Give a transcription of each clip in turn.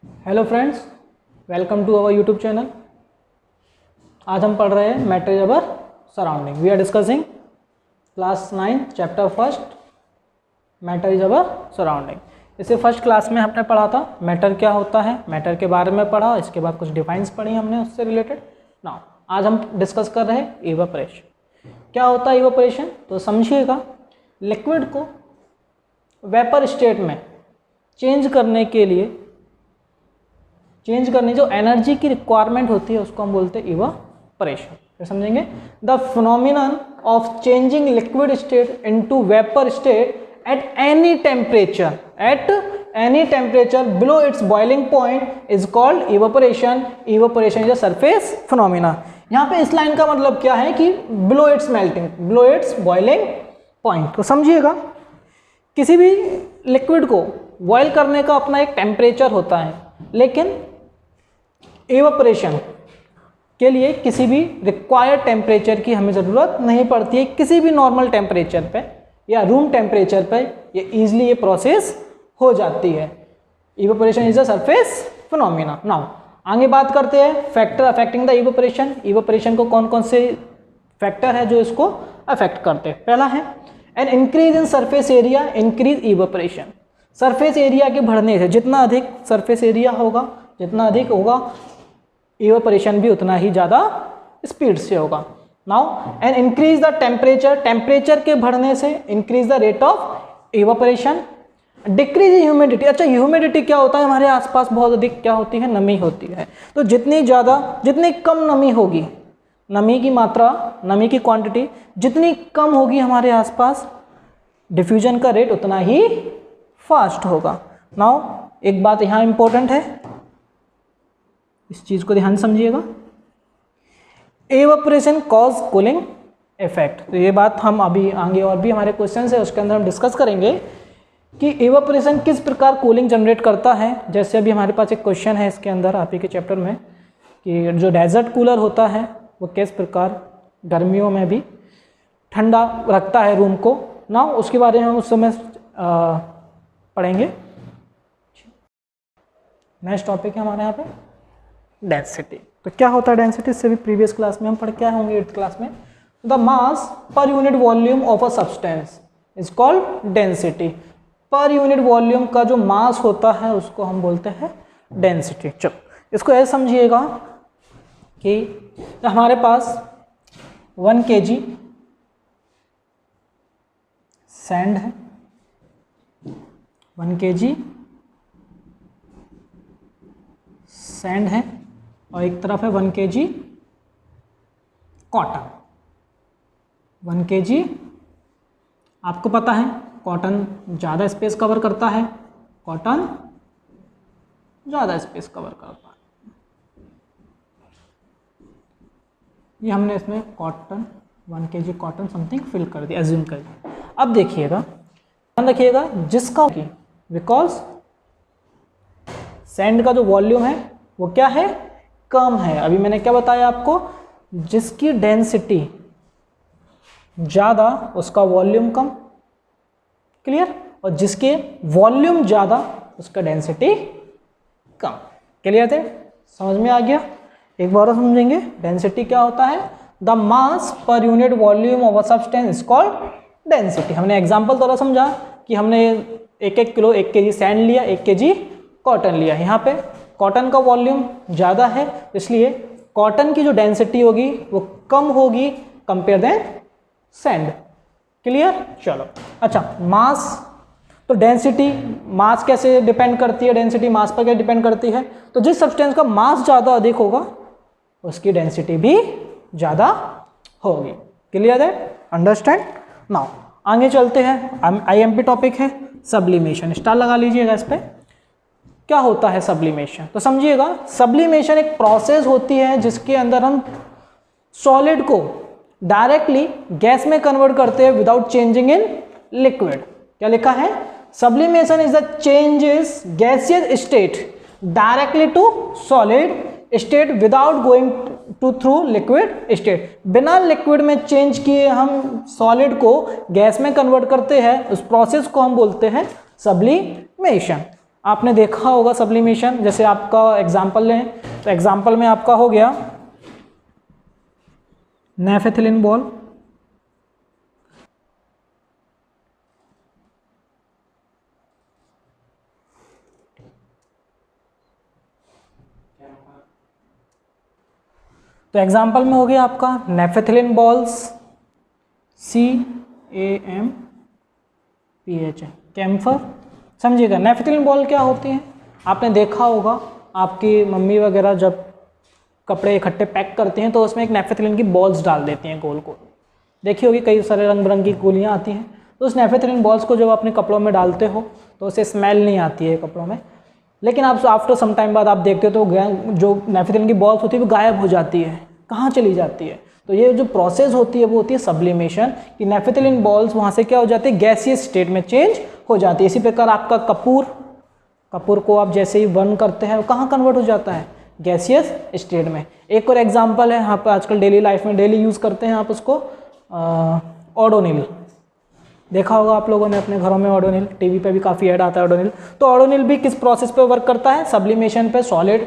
Hello friends, welcome to our YouTube channel. आज हम पढ़ रहे हैं matter is our surrounding. We are discussing class 9 chapter first, matter is our surrounding. इसे first class में हमने पढ़ा था मैटर क्या होता है, मैटर के बारे में पढ़ा। इसके बाद कुछ डिफाइंस पढ़ी हमने उससे रिलेटेड। नाउ आज हम डिस्कस कर रहे हैं इवेपोरेशन। क्या होता है इवेपोरेशन? तो समझिएगा, लिक्विड को वेपर स्टेट में चेंज करने के लिए जो एनर्जी की रिक्वायरमेंट होती है उसको हम बोलते हैं इवेपोरेशन। फिर समझेंगे, the phenomenon of changing liquid state into vapour state at any temperature below it's boiling point is called evaporation. Evaporation is a surface phenomena. यहाँ पे इस लाइन का मतलब क्या है कि बिलो इट्स बॉइलिंग पॉइंट। तो समझिएगा, किसी भी लिक्विड को बॉयल करने का अपना एक टेम्परेचर होता है, लेकिन इवेपोरेशन के लिए किसी भी रिक्वायर्ड टेम्परेचर की हमें ज़रूरत नहीं पड़ती है। किसी भी नॉर्मल टेम्परेचर पे या रूम टेम्परेचर पे ये ईजिली ये प्रोसेस हो जाती है। Evaporation is a surface phenomena. Now आगे बात करते हैं factor affecting the evaporation. Evaporation को कौन कौन से फैक्टर है जो इसको अफेक्ट करते हैं? पहला है an increase in surface area increase evaporation. Surface area के बढ़ने से, जितना अधिक सरफेस एरिया होगा, जितना अधिक होगा, इवेपोरेशन भी उतना ही ज़्यादा स्पीड से होगा। Now and increase the temperature, temperature के बढ़ने से increase the rate of evaporation. Decrease humidity. अच्छा, ह्यूमिडिटी क्या होता है? हमारे आसपास बहुत अधिक क्या होती है? नमी होती है। तो जितनी कम नमी होगी, नमी की मात्रा, नमी की क्वांटिटी जितनी कम होगी हमारे आसपास, डिफ्यूजन का रेट उतना ही फास्ट होगा। नाउ एक बात यहाँ इंपॉर्टेंट है, इस चीज़ को ध्यान समझिएगा। Evaporation cause cooling effect. तो ये बात हम अभी आगे और भी हमारे क्वेश्चन है उसके अंदर हम डिस्कस करेंगे कि एवेपोरेशन किस प्रकार कूलिंग जनरेट करता है। जैसे अभी हमारे पास एक क्वेश्चन है इसके अंदर आप ही के चैप्टर में कि जो डेजर्ट कूलर होता है वो किस प्रकार गर्मियों में भी ठंडा रखता है रूम को। ना उसके बारे में हम उस समय पढ़ेंगे। नेक्स्ट टॉपिक है हमारे यहाँ पे डेंसिटी। तो क्या होता है डेंसिटी? इससे भी प्रीवियस क्लास में हम पढ़ के आए होंगे 8th क्लास में। The mass per unit volume of a substance is called density. Per unit volume का जो मास होता है उसको हम बोलते हैं डेंसिटी। चलो इसको ऐसे समझिएगा कि हमारे पास 1 kg सैंड है, 1 kg सैंड है, और एक तरफ है 1 kg कॉटन। 1 kg, आपको पता है कॉटन ज़्यादा स्पेस कवर करता है, कॉटन ज़्यादा स्पेस कवर करता है। ये हमने इसमें cotton 1 kg cotton something fill कर दिया, एज्यूम कर दिया। अब देखिएगा, ध्यान रखिएगा, जिसका बिकॉज सैंड का जो वॉल्यूम है वो क्या है? कम है। अभी मैंने क्या बताया आपको? जिसकी डेंसिटी ज़्यादा उसका वॉल्यूम कम। क्लियर? और जिसके वॉल्यूम ज़्यादा उसका डेंसिटी कम। क्लियर थे? समझ में आ गया? एक बार और समझेंगे। डेंसिटी क्या होता है? The mass per unit volume of a substance is called density. हमने एग्जाम्पल द्वारा समझा कि हमने 1 किलो 1 kg सैंड लिया, 1 kg कॉटन लिया। यहाँ पे कॉटन का वॉल्यूम ज़्यादा है, इसलिए कॉटन की जो डेंसिटी होगी वो कम होगी कंपेयर देन सैंड। क्लियर? चलो अच्छा, मास। तो डेंसिटी मास कैसे डिपेंड करती है? डेंसिटी मास पर क्या डिपेंड करती है? तो जिस सब्सटेंस का मास ज़्यादा अधिक होगा उसकी डेंसिटी भी ज़्यादा होगी। क्लियर है? अंडरस्टैंड? नाउ आगे चलते हैं। IMP टॉपिक है सब्लिमेशन। स्टार लगा लीजिएगा इस पर। क्या होता है सब्लिमेशन? तो समझिएगा, सब्लिमेशन एक प्रोसेस होती है जिसके अंदर हम सॉलिड को डायरेक्टली गैस में कन्वर्ट करते हैं विदाउट चेंजिंग इन लिक्विड। क्या लिखा है? Sublimation is the changes gaseous state directly to solid state without going to through liquid state. बिना लिक्विड में चेंज किए हम सॉलिड को गैस में कन्वर्ट करते हैं, उस प्रोसेस को हम बोलते हैं सब्लिमेशन। आपने देखा होगा सब्लिमेशन, जैसे आपका एग्जाम्पल लें तो एग्जाम्पल में आपका हो गया नेफेथिलिन बॉल, तो एग्जाम्पल में हो गया आपका नेफेथिलिन बॉल्स, CAMPH, कैम्फर। समझिएगा नेफेथिलिन बॉल क्या होती है, आपने देखा होगा आपकी मम्मी वगैरह जब कपड़े इकट्ठे पैक करते हैं तो उसमें एक नेफेथिलिन की बॉल्स डाल देती हैं गोल गोल, देखी होगी कई सारे रंग बिरंगी गोलियाँ आती हैं। तो उस नेफेथिलिन बॉल्स को जब अपने कपड़ों में डालते हो तो उसे स्मेल नहीं आती है कपड़ों में, लेकिन आप आफ्टर सम टाइम बाद आप देखते हो तो जो नेफेथिलिन की बॉल्स होती है वो गायब हो जाती है, कहाँ चली जाती है। तो ये जो प्रोसेस होती है वो होती है सब्लिमेशन, कि नेफेथिलिन बॉल्स वहाँ से क्या हो जाती है, गैसियस स्टेट में चेंज हो जाती है। इसी प्रकार आपका कपूर को आप जैसे ही बर्न करते हैं वो कहाँ कन्वर्ट हो जाता है, गैसियस स्टेट में। एक और एग्जांपल है यहाँ पर आजकल डेली लाइफ में डेली यूज़ करते हैं आप उसको, ओडोनिल। देखा होगा आप लोगों ने अपने घरों में ओडोनिल, टीवी पे भी काफ़ी ऐड आता है ओडोनिल। तो ओडोनिल भी किस प्रोसेस पे वर्क करता है, सब्लिमेशन पे, solid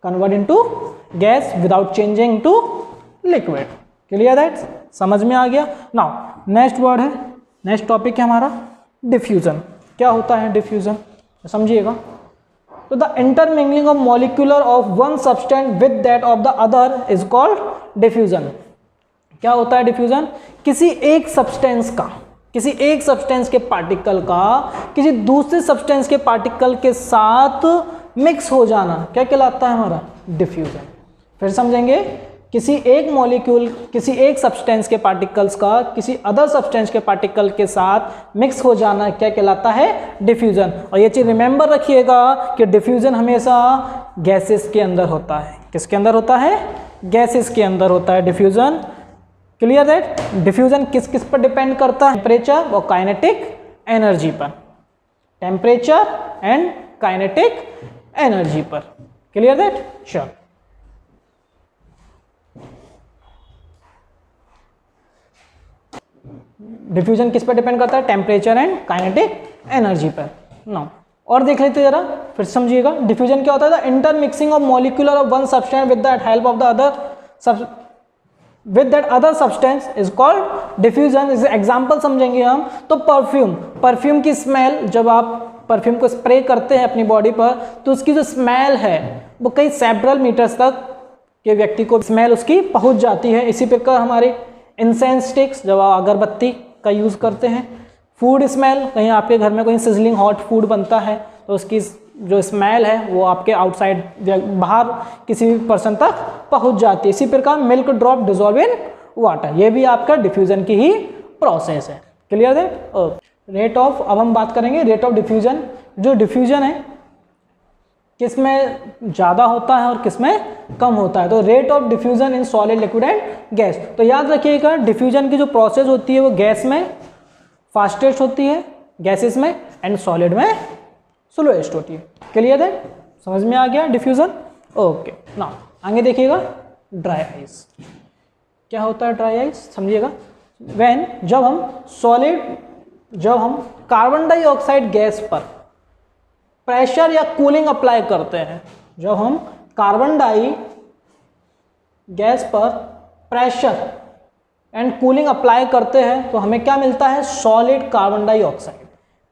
convert into gas without changing to liquid. Clear that, समझ में आ गया। नाउ नेक्स्ट वर्ड है, नेक्स्ट टॉपिक है हमारा डिफ्यूजन। क्या होता है डिफ्यूजन, समझिएगा। तो the intermingling of molecular of one substance with that of the other is called diffusion. क्या होता है डिफ्यूजन, किसी एक सब्सटेंस के पार्टिकल का किसी दूसरे सब्सटेंस के पार्टिकल के साथ मिक्स हो जाना क्या कहलाता है हमारा, डिफ्यूजन। फिर समझेंगे, किसी एक मॉलिक्यूल किसी एक सब्सटेंस के पार्टिकल्स का किसी अदर सब्सटेंस के पार्टिकल के साथ मिक्स हो जाना क्या कहलाता है, डिफ्यूजन। और ये चीज़ रिमेंबर रखिएगा कि डिफ्यूजन हमेशा गैसेस के अंदर होता है। किसके अंदर होता है, गैसेस के अंदर होता है डिफ्यूजन। क्लियर दैट, डिफ्यूजन किस किस पर डिपेंड करता है, टेम्परेचर और काइनेटिक एनर्जी पर, टेम्परेचर एंड काइनेटिक एनर्जी पर। Clear that, sure. डिफ्यूजन किस पर डिपेंड करता है, टेम्परेचर एंड काइनेटिक एनर्जी पर। नाउ और देख लेते जरा, फिर समझिएगा डिफ्यूजन क्या होता है, the intermixing of molecular of one substance with the help of the other with that other substance is called diffusion. इस एग्जाम्पल समझेंगे हम तो परफ्यूम की स्मेल, जब आप परफ्यूम को स्प्रे करते हैं अपनी बॉडी पर तो उसकी जो स्मेल है वो कई सेवरल मीटर्स तक के व्यक्ति को स्मेल उसकी पहुंच जाती है। इसी प्रकार हमारे इंसेंस स्टिक्स, जब आप अगरबत्ती का यूज़ करते हैं, फूड स्मेल, कहीं आपके घर में कोई सिजलिंग हॉट फूड बनता है तो उसकी जो स्मेल है वो आपके आउटसाइड बाहर किसी भी पर्सन तक पहुंच जाती है। इसी प्रकार milk drop dissolve in water, ये भी आपका डिफ्यूजन की ही प्रोसेस है। Clear that. रेट ऑफ, अब हम बात करेंगे रेट ऑफ डिफ्यूजन। जो डिफ्यूजन है किस में ज़्यादा होता है और किस में कम होता है, तो rate of diffusion in solid, liquid and gas. तो याद रखिएगा डिफ्यूजन की जो प्रोसेस होती है वो गैस में फास्टेस्ट होती है, गैसेस में, एंड सॉलिड में स्लोएस्ट होती है। क्लियर है, समझ में आ गया डिफ्यूजन। ओके, नाउ आगे देखिएगा ड्राई आइस। क्या होता है ड्राई आइस, समझिएगा। जब हम कार्बन डाइऑक्साइड गैस पर प्रेशर या कूलिंग अप्लाई करते हैं, जब हम कार्बन डाई गैस पर प्रेशर एंड कूलिंग अप्लाई करते हैं तो हमें क्या मिलता है, सॉलिड कार्बन डाइऑक्साइड।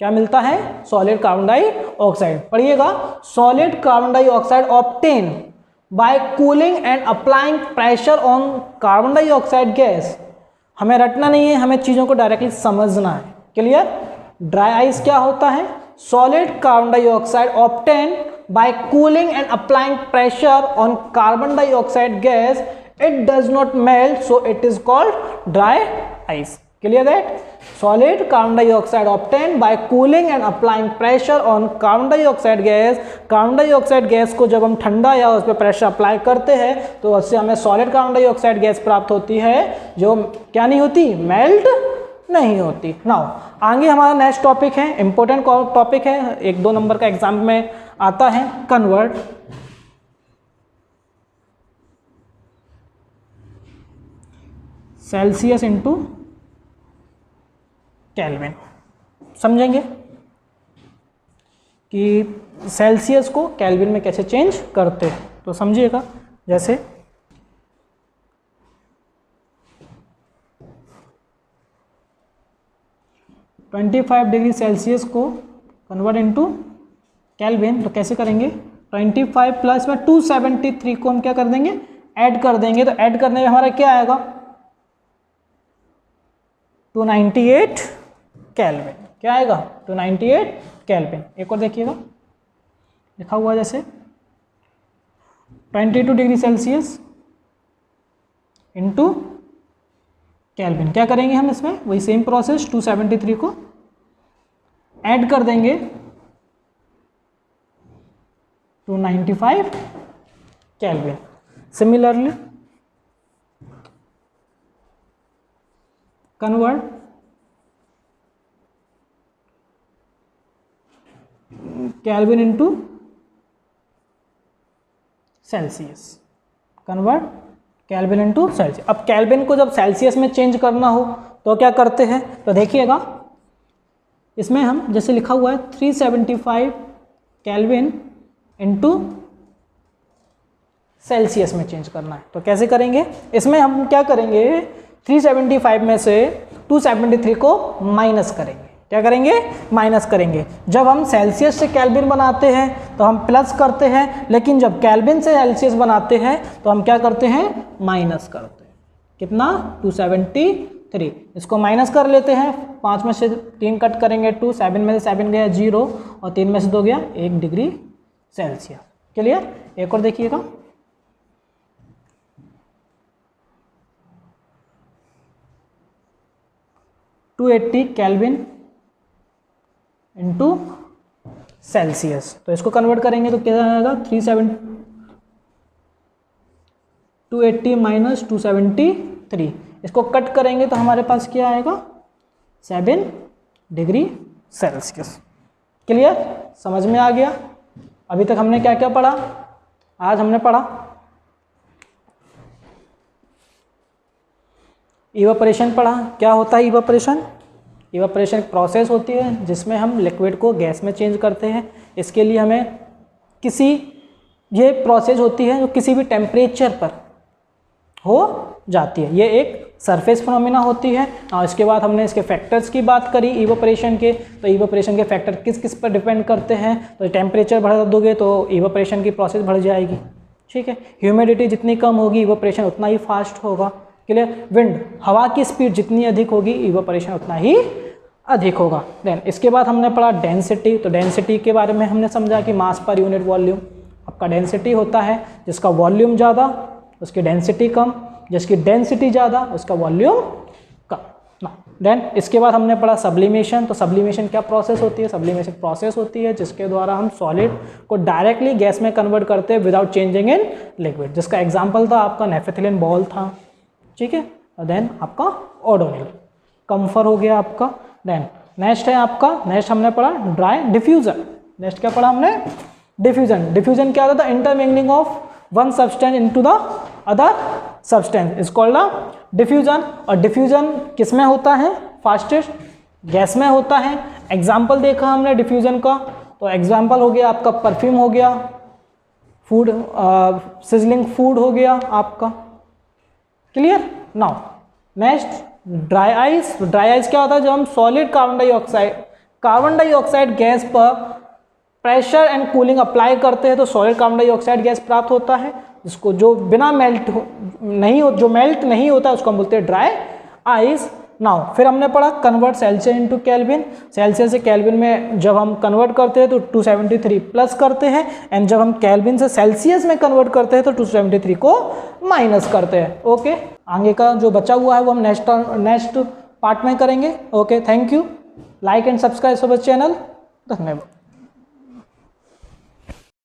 क्या मिलता है, सॉलिड कार्बन डाइऑक्साइड। पढ़िएगा, solid carbon dioxide obtain bye cooling and applying pressure on carbon dioxide gas. हमें रटना नहीं है, हमें चीज़ों को डायरेक्टली समझना है। क्लियर। ड्राई आइस क्या होता है, solid carbon dioxide obtain bye cooling and applying pressure on carbon dioxide gas, it does not melt, so it is called dry ice. Clear that? Solid carbon dioxide obtained by cooling and applying pressure on carbon dioxide gas. Carbon dioxide gas को जब हम ठंडा या उस पर pressure apply करते हैं तो उससे हमें सॉलिड कार्बन डाइऑक्साइड गैस प्राप्त होती है, जो क्या नहीं होती, मेल्ट नहीं होती। नाउ आगे हमारा नेक्स्ट टॉपिक है, इंपॉर्टेंट टॉपिक है, 1-2 नंबर का एग्जाम में आता है, कन्वर्ट सेल्सियस इंटू केल्विन। समझेंगे कि सेल्सियस को केल्विन में कैसे चेंज करते हैं, तो समझिएगा। जैसे 25 डिग्री सेल्सियस को कन्वर्ट इनटू केल्विन, तो कैसे करेंगे, 25 प्लस में 273 को हम क्या कर देंगे, ऐड कर देंगे। तो ऐड करने में हमारा क्या आएगा, 298 केल्विन। क्या आएगा, 298 केल्विन। एक और देखिएगा, लिखा हुआ जैसे 22 डिग्री सेल्सियस इंटू केल्विन। क्या करेंगे हम इसमें, वही सेम प्रोसेस, 273 को ऐड कर देंगे 295 kelvin. Similarly convert kelvin into Celsius, convert kelvin into Celsius. अब केल्विन को जब सेल्सियस में चेंज करना हो तो क्या करते हैं, तो देखिएगा इसमें हम जैसे लिखा हुआ है 375 केल्विन इनटू सेल्सियस में चेंज करना है। तो कैसे करेंगे, इसमें हम क्या करेंगे, 375 में से 273 को माइनस करेंगे। क्या करेंगे, माइनस करेंगे। जब हम सेल्सियस से केल्विन बनाते हैं तो हम प्लस करते हैं, लेकिन जब केल्विन से सेल्सियस बनाते हैं तो हम क्या करते हैं, माइनस करते हैं। कितना, 273। इसको माइनस कर लेते हैं, 5 में से 3 कट करेंगे 2, 7 में से 7 गया 0 और 3 में से 2 गया 1 डिग्री सेल्सियस। क्लियर। एक और देखिएगा, $280 केल्विन इंटू सेल्सियस। तो इसको कन्वर्ट करेंगे तो क्या आएगा, 280 माइनस 273। इसको कट करेंगे तो हमारे पास क्या आएगा, 7 डिग्री सेल्सियस। क्लियर, समझ में आ गया। अभी तक हमने क्या क्या पढ़ा, आज हमने पढ़ा इवेपोरेशन पढ़ा। क्या होता है इवेपोरेशन, इवेपोरेशन एक प्रोसेस होती है जिसमें हम लिक्विड को गैस में चेंज करते हैं। इसके लिए हमें ये प्रोसेस होती है जो किसी भी टेम्परेचर पर हो जाती है। ये एक सरफेस फिनोमिना होती है। और इसके बाद हमने इसके फैक्टर्स की बात करी इवेपोरेशन के। तो इवेपोरेशन के फैक्टर किस किस पर डिपेंड करते हैं, तो टेम्परेचर बढ़ा दोगे तो इवेपोरेशन की प्रोसेस बढ़ जाएगी। ठीक है, ह्यूमिडिटी जितनी कम होगी इवेपोरेशन उतना ही फास्ट होगा। क्लियर। विंड, हवा की स्पीड जितनी अधिक होगी इवेपोरेशन उतना ही अधिक होगा। देन इसके बाद हमने पढ़ा डेंसिटी। तो डेंसिटी के बारे में हमने समझा कि मास पर यूनिट वॉल्यूम। आपका डेंसिटी होता है जिसका वॉल्यूम ज़्यादा उसकी डेंसिटी कम, जिसकी डेंसिटी ज़्यादा उसका वॉल्यूम कम ना। देन इसके बाद हमने पढ़ा सब्लिमेशन। तो सब्लिमेशन क्या प्रोसेस होती है, सब्लिमेशन प्रोसेस होती है जिसके द्वारा हम सॉलिड को डायरेक्टली गैस में कन्वर्ट करते हैं विदाउट चेंजिंग इन लिक्विड, जिसका एग्जाम्पल था आपका नेफेथिलीन बॉल था। ठीक है, और देन आपका ओडोनिल, कम्फर हो गया आपका। देन नेक्स्ट है आपका, नेक्स्ट हमने पढ़ा ड्राई डिफ्यूजन। नेक्स्ट क्या पढ़ा हमने, डिफ्यूजन। डिफ्यूजन क्या होता था, intermingling of one substance into the other substance is called the diffusion. और डिफ्यूजन किस में होता है, फास्टेस्ट गैस में होता है। एग्जाम्पल देखा हमने डिफ्यूजन का, तो एग्जाम्पल हो गया आपका परफ्यूम हो गया, फूड सिजलिंग फूड हो गया आपका। Clear. Now next dry ice. Dry ice क्या होता है, जब हम सॉलिड कार्बन डाइऑक्साइड गैस पर प्रेशर एंड कूलिंग अप्लाई करते हैं तो सॉलिड कार्बन डाइऑक्साइड गैस प्राप्त होता है, जिसको जो बिना मेल्ट नहीं होता उसको हम बोलते हैं ड्राई आइस। नाउ फिर हमने पढ़ा convert Celsius into kelvin. Celsius से केल्विन में जब हम कन्वर्ट करते हैं तो 273 प्लस करते हैं, एंड जब हम केल्विन से सेल्सियस में कन्वर्ट करते हैं तो 273 को माइनस करते हैं। ओके, आगे का जो बचा हुआ है वो हम नेक्स्ट पार्ट में करेंगे। Okay, thank you. Like and subscribe our channel. धन्यवाद।